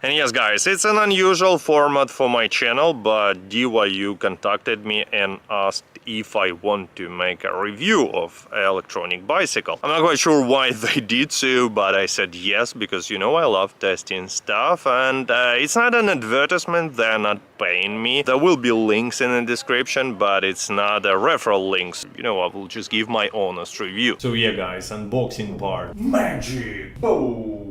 And yes guys, it's an unusual format for my channel, but DYU contacted me and asked if I want to make a review of an electronic bicycle. I'm not quite sure why they did so, but I said yes, because you know I love testing stuff, and it's not an advertisement, they're not paying me. There will be links in the description, but it's not a referral links. You know, I will just give my honest review. So yeah guys, unboxing part. Magic! Boom!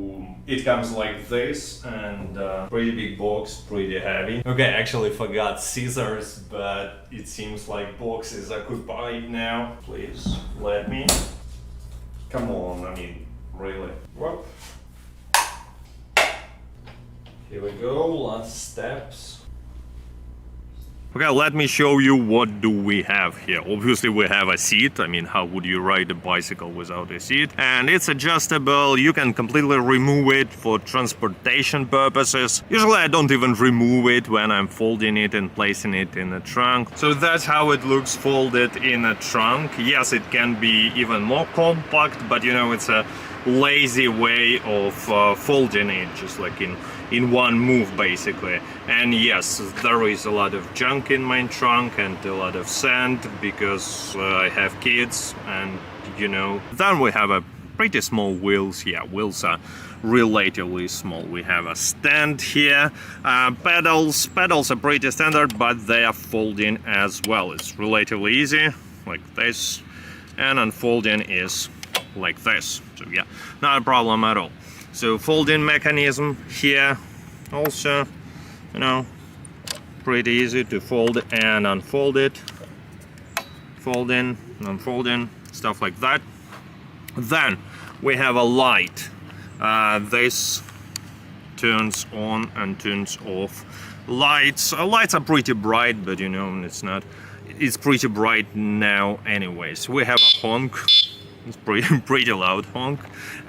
It comes like this, and pretty big box, pretty heavy. Okay, actually forgot scissors, but it seems like box is occupied now. Please let me. Come on, I mean, really. Whoop. Here we go, last steps. Okay, let me show you what do we have here. Obviously we have a seat. I mean, how would you ride a bicycle without a seat? And it's adjustable. You can completely remove it for transportation purposes. Usually I don't even remove it when I'm folding it and placing it in the trunk. So that's how it looks folded in a trunk. Yes, it can be even more compact, but you know, it's a lazy way of folding it, just like in one move basically. And yes, there is a lot of junk in my trunk and a lot of sand because I have kids, and you know. Then we have a pretty small wheels. Yeah, wheels are relatively small. We have a stand here. Pedals are pretty standard, but they are folding as well. It's relatively easy, like this, and unfolding is like this. So yeah, not a problem at all. So folding mechanism here also, you know, pretty easy to fold and unfold it. Folding, unfolding, stuff like that. Then we have a light. This turns on and turns off. Lights are pretty bright, but you know, it's pretty bright now anyways. We have a honk. It's pretty loud honk.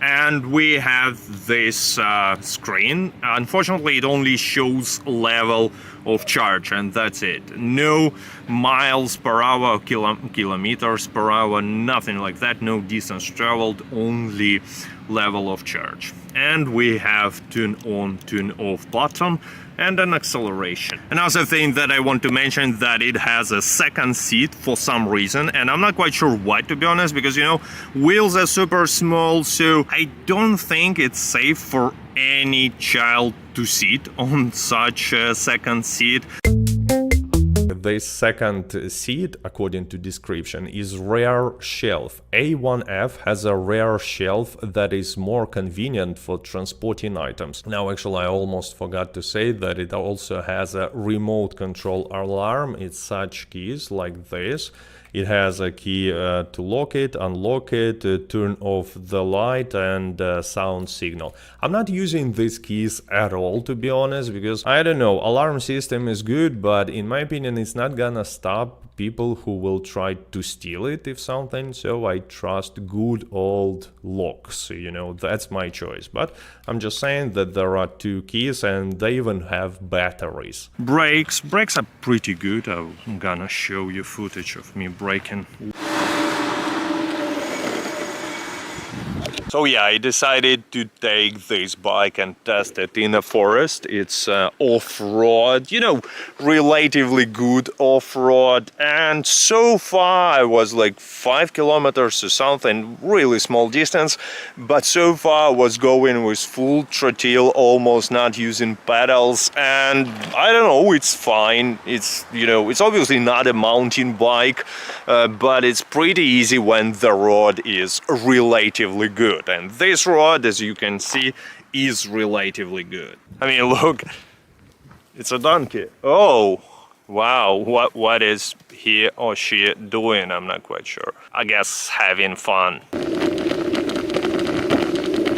And we have this screen. Unfortunately, it only shows level of charge, and that's it. No miles per hour, kilometers per hour, nothing like that. No distance traveled, only level of charge. And we have turn on, turn off button and an acceleration. Another thing that I want to mention, that it has a second seat for some reason, and I'm not quite sure why, to be honest, because you know, wheels are super small, so I don't think it's safe for any child to sit on such a second seat. This second seat, according to description, is rear shelf. A1F has a rear shelf that is more convenient for transporting items. Now, actually, I almost forgot to say that it also has a remote control alarm. It's such keys like this. It has a key to lock it, unlock it, turn off the light, and sound signal. I'm not using these keys at all, to be honest, because I don't know, alarm system is good, but in my opinion it's not gonna stop people who will try to steal it if something, so I trust good old locks, you know, that's my choice. But I'm just saying that there are two keys and they even have batteries. Brakes are pretty good. I'm gonna show you footage of me braking. So yeah, I decided to take this bike and test it in a forest. It's off-road, you know, relatively good off-road. And so far I was like 5 kilometers or something, really small distance. But so far I was going with full throttle, almost not using pedals. And I don't know, it's fine. It's, you know, it's obviously not a mountain bike, but it's pretty easy when the road is relatively good. And this road, as you can see, is relatively good. I mean, look, it's a donkey. Oh, Wow, what is he or she doing? I'm not quite sure. I guess having fun.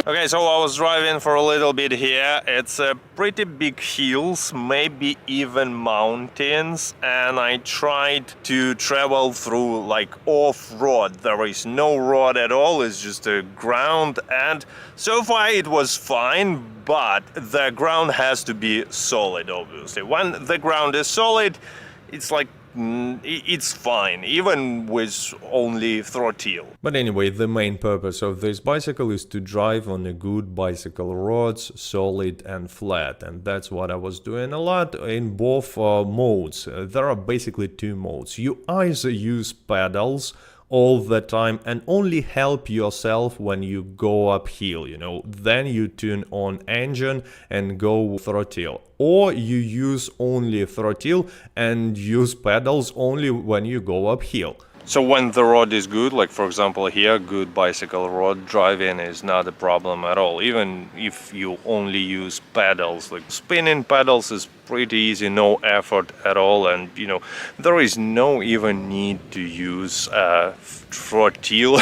Okay, so I was driving for a little bit here. It's a pretty big hills, maybe even mountains, and I tried to travel through like off-road. There is no road at all, it's just a ground, and so far it was fine, but the ground has to be solid, obviously. When the ground is solid, it's like it's fine, even with only throttle. But anyway, the main purpose of this bicycle is to drive on a good bicycle roads, solid and flat, and that's what I was doing a lot in both modes. There are basically two modes. You either use pedals all the time and only help yourself when you go uphill, then you tune on engine and go throttle, or you use only throttle and use pedals only when you go uphill. So when the road is good, like for example here, good bicycle road, driving is not a problem at all. Even if you only use pedals, like spinning pedals is pretty easy, no effort at all, and there is no even need to use throttle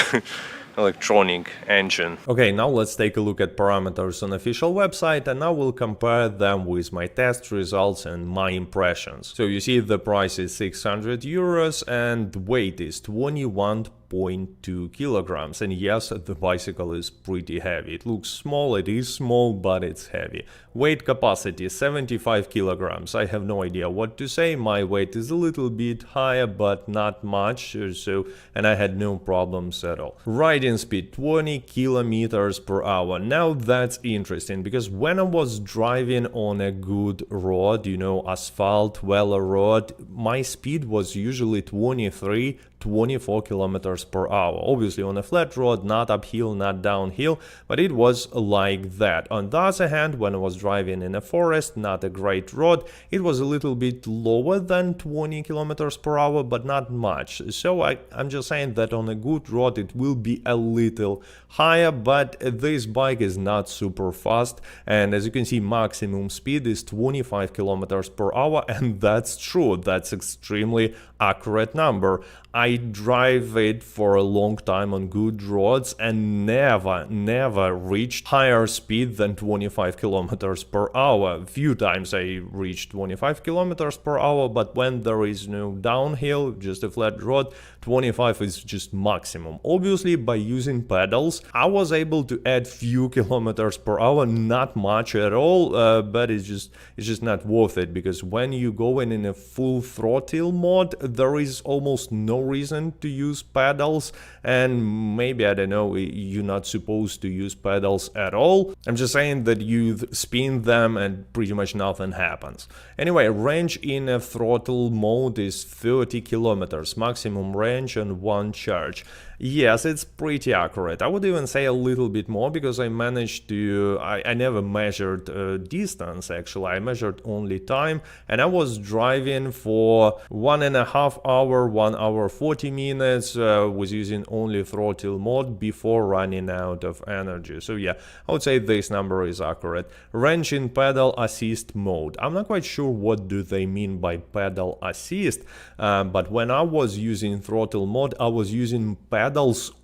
electronic engine. Okay, now let's take a look at parameters on official website, and I will compare them with my test results and my impressions. So you see the price is 600 euros and weight is 21.2 kilograms, and yes, the bicycle is pretty heavy. It looks small, it is small, but it's heavy. Weight capacity 75 kilograms. I have no idea what to say. My weight is a little bit higher, but not much, and I had no problems at all. Riding speed 20 kilometers per hour. Now that's interesting, because when I was driving on a good road, asphalt, well road, my speed was usually 24 kilometers per hour. Obviously on a flat road, not uphill, not downhill, but it was like that. On the other hand, when I was driving in a forest, not a great road, it was a little bit lower than 20 kilometers per hour, but not much. So I'm just saying that on a good road it will be a little higher, but this bike is not super fast, and as you can see, maximum speed is 25 kilometers per hour, and that's true. That's extremely accurate number. I drive it for a long time on good roads and never reached higher speed than 25 kilometers per hour. Few times I reached 25 kilometers per hour, but when there is no downhill, just a flat road, 25 is just maximum. Obviously, by using pedals, I was able to add few kilometers per hour, not much at all, but it's just not worth it, because when you go in a full throttle mode, there is almost no reason to use pedals, and maybe, I don't know, you're not supposed to use pedals at all. I'm just saying that you spin them and pretty much nothing happens. Anyway, range in a throttle mode is 30 kilometers, maximum range on one charge. Yes, it's pretty accurate. I would even say a little bit more, because I managed to... I never measured distance, actually. I measured only time, and I was driving for 1.5 hours, 1 hour 40 minutes, was using only throttle mode before running out of energy. So yeah, I would say this number is accurate. Range in pedal assist mode. I'm not quite sure what do they mean by pedal assist, but when I was using throttle mode, I was using pedals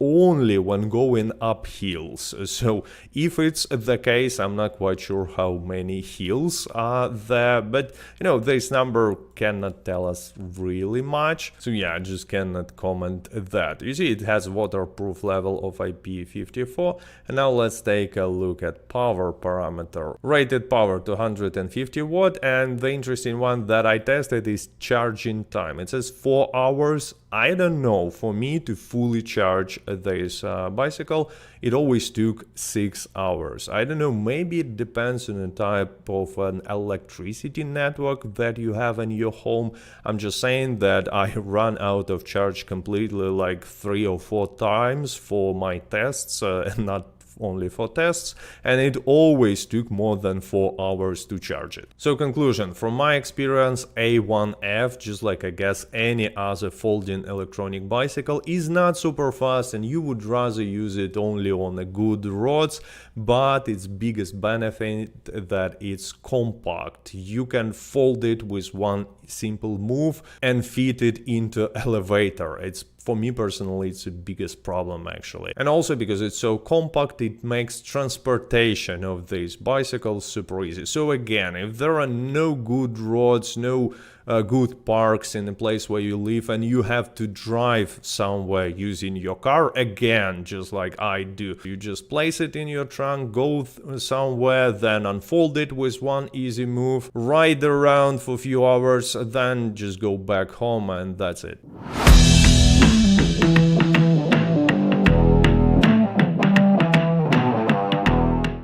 only when going up hills. So if it's the case, I'm not quite sure how many hills are there, but this number cannot tell us really much. So yeah, I just cannot comment that. You see, it has waterproof level of IP54. And now let's take a look at power parameter. Rated power 250 watt, and the interesting one that I tested is charging time. It says 4 hours. I don't know, for me to fully charge this bicycle, it always took 6 hours. I don't know, maybe it depends on the type of an electricity network that you have in your home. I'm just saying that I ran out of charge completely like 3 or 4 times for my tests, and not only for tests, and it always took more than 4 hours to charge it. So conclusion, from my experience, A1F, just like I guess any other folding electronic bicycle, is not super fast, and you would rather use it only on a good roads, but its biggest benefit that it's compact. You can fold it with one simple move and fit it into elevator. It's, for me personally, it's the biggest problem actually. And also because it's so compact, it makes transportation of these bicycles super easy. So again, if there are no good roads, no good parks in the place where you live, and you have to drive somewhere using your car, again, just like I do, you just place it in your trunk, go somewhere, then unfold it with one easy move, ride around for a few hours, then just go back home, and that's it.